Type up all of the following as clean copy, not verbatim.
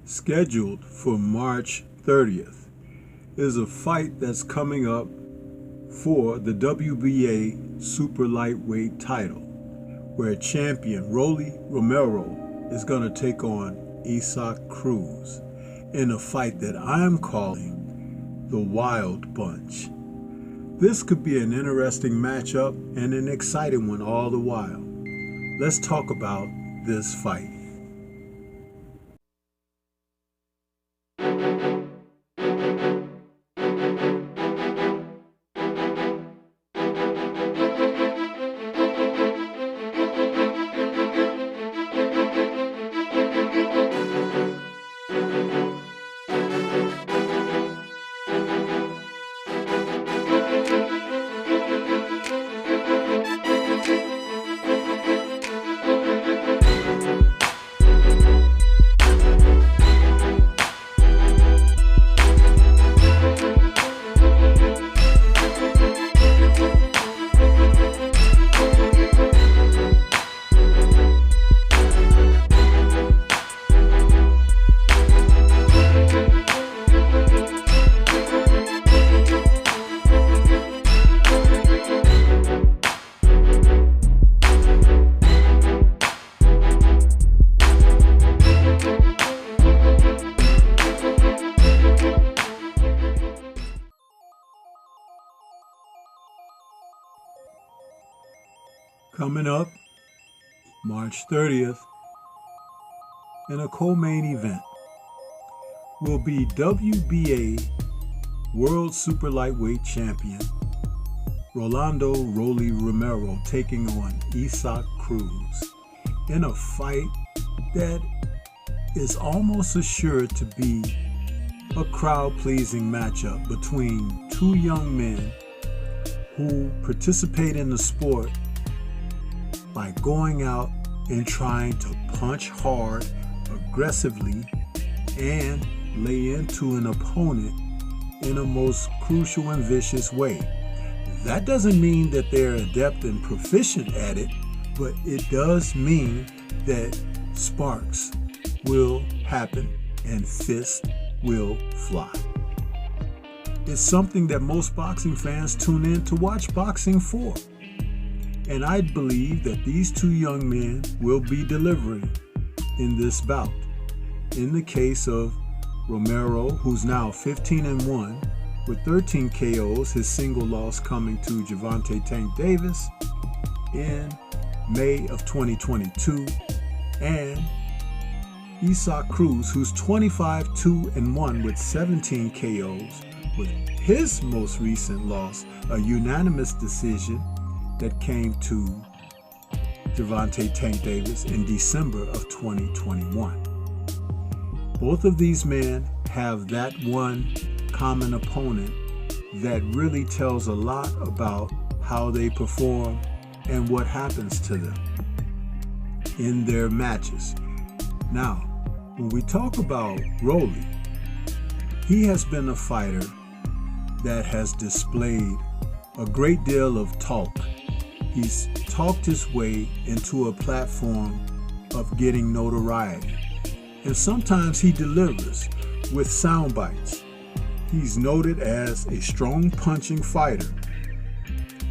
scheduled for March 30th, is a fight that's coming up for the WBA super lightweight title, where champion Romero is going to take on Cruz in a fight that I'm calling the Wild Bunch. This could be an interesting matchup and an exciting one all the while. Let's talk about this fight. Coming up March 30th, in a co-main event, will be WBA World Super Lightweight Champion Rolando Romero taking on Cruz in a fight that is almost assured to be a crowd-pleasing matchup between two young men who participate in the sport by going out and trying to punch hard, aggressively, and lay into an opponent in a most crucial and vicious way. That doesn't mean that they're adept and proficient at it, but it does mean that sparks will happen and fists will fly. It's something that most boxing fans tune in to watch boxing for. And I believe that these two young men will be delivering in this bout. In the case of Romero, who's now 15-1 with 13 KOs, his single loss coming to Gervonta Tank Davis in May of 2022, and Cruz, who's 25-2-1 with 17 KOs, with his most recent loss a unanimous decision that came to Gervonta Tank Davis in December of 2021. Both of these men have that one common opponent that really tells a lot about how they perform and what happens to them in their matches. Now, when we talk about Rolly, he has been a fighter that has displayed a great deal of talk. He's talked his way into a platform of getting notoriety. And sometimes he delivers with sound bites. He's noted as a strong punching fighter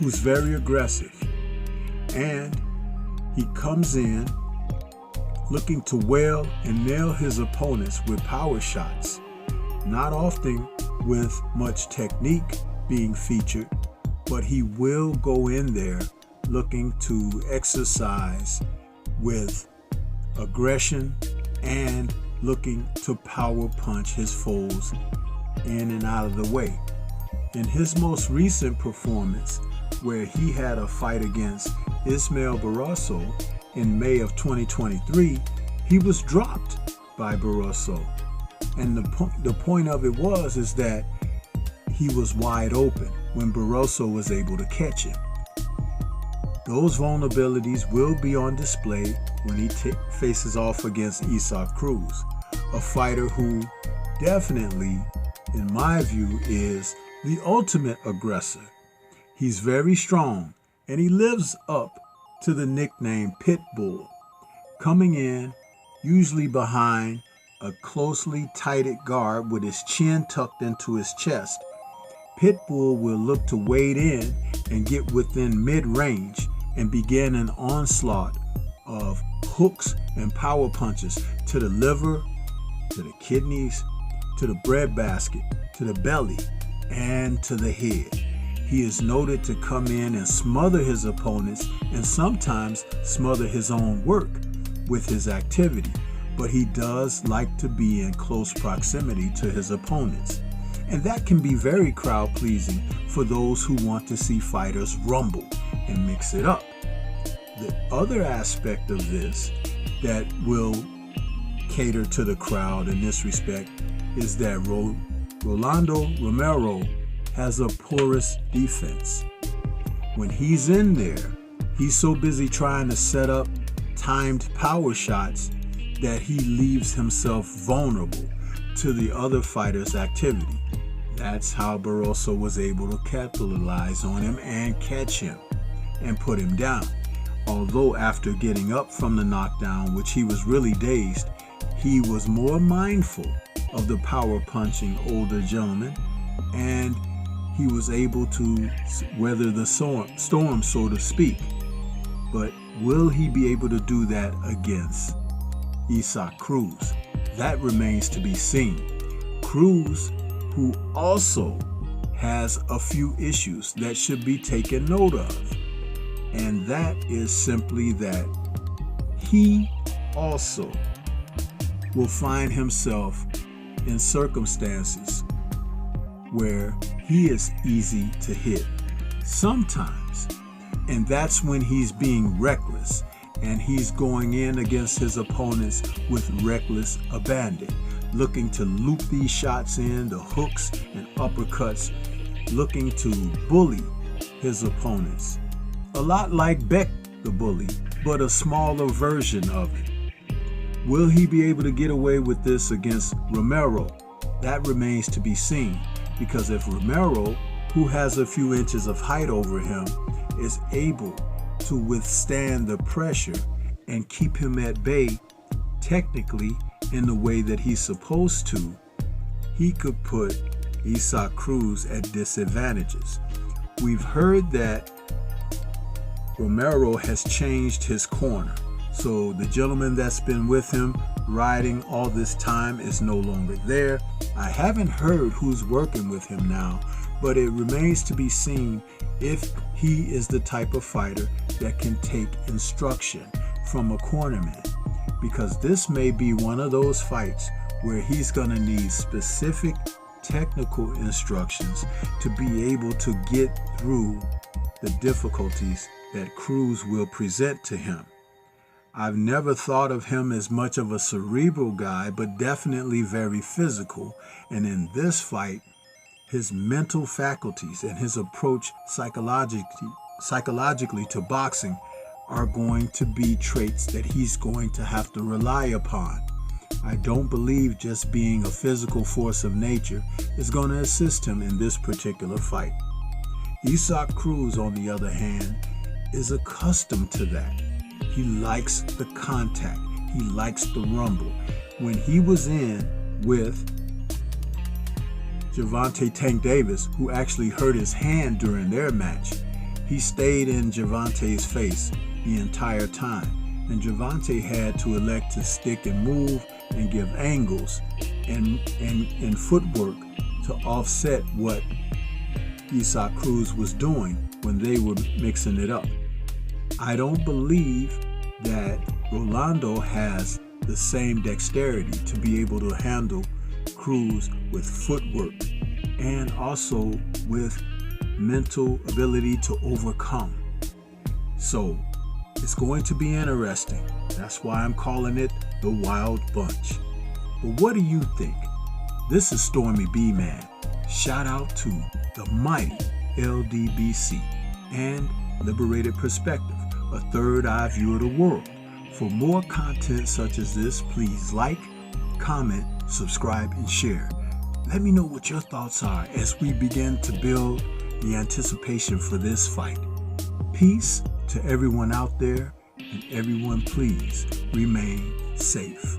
who's very aggressive. And he comes in looking to wail and nail his opponents with power shots, not often with much technique being featured, but he will go in there looking to exercise with aggression and looking to power punch his foes in and out of the way. In his most recent performance, where he had a fight against Ismael Barroso in May of 2023, he was dropped by Barroso. And the point of it is that he was wide open when Barroso was able to catch him. Those vulnerabilities will be on display when he faces off against Cruz, a fighter who definitely, in my view, is the ultimate aggressor. He's very strong, and he lives up to the nickname Pitbull, coming in usually behind a closely tighted guard with his chin tucked into his chest, Pitbull will look to wade in and get within mid-range and begin an onslaught of hooks and power punches to the liver, to the kidneys, to the breadbasket, to the belly, and to the head. He is noted to come in and smother his opponents and sometimes smother his own work with his activity, but he does like to be in close proximity to his opponents. And that can be very crowd-pleasing for those who want to see fighters rumble and mix it up. The other aspect of this that will cater to the crowd in this respect is that Rolando Romero has a porous defense. When he's in there, he's so busy trying to set up timed power shots that he leaves himself vulnerable to the other fighter's activity. That's how Barroso was able to capitalize on him and catch him and put him down. Although after getting up from the knockdown, which he was really dazed, he was more mindful of the power punching older gentleman, and he was able to weather the storm, so to speak. But will he be able to do that against Cruz? That remains to be seen. Cruz, who also has a few issues that should be taken note of, and that is simply that he also will find himself in circumstances where he is easy to hit sometimes, and that's when he's being reckless and he's going in against his opponents with reckless abandon, looking to loop these shots in, the hooks and uppercuts, looking to bully his opponents. A lot like Beck the Bully, but a smaller version of it. Will he be able to get away with this against Romero? That remains to be seen, because if Romero, who has a few inches of height over him, is able to withstand the pressure and keep him at bay technically in the way that he's supposed to, he could put Cruz at disadvantages. We've heard that Romero has changed his corner. So the gentleman that's been with him riding all this time is no longer there. I haven't heard who's working with him now, but it remains to be seen if he is the type of fighter that can take instruction from a cornerman, because this may be one of those fights where he's going to need specific technical instructions to be able to get through the difficulties that Cruz will present to him. I've never thought of him as much of a cerebral guy, but definitely very physical. And in this fight, his mental faculties and his approach psychologically to boxing are going to be traits that he's going to have to rely upon. I don't believe just being a physical force of nature is going to assist him in this particular fight. Cruz, on the other hand, is accustomed to that. He likes the contact. He likes the rumble. When he was in with Gervonta Tank Davis, who actually hurt his hand during their match, he stayed in Gervonta's face the entire time. And Gervonta had to elect to stick and move and give angles and footwork to offset what Cruz was doing when they were mixing it up. I don't believe that Rolando has the same dexterity to be able to handle Cruz with footwork and also with mental ability to overcome. So it's going to be interesting. That's why I'm calling it the Wild Bunch. But what do you think? This is Stormy B Man. Shout out to the mighty LDBC and Liberated Perspective, a third eye view of the world. For more content such as this, please like, comment, subscribe, and share. Let me know what your thoughts are as we begin to build the anticipation for this fight. Peace to everyone out there, and everyone please remain safe.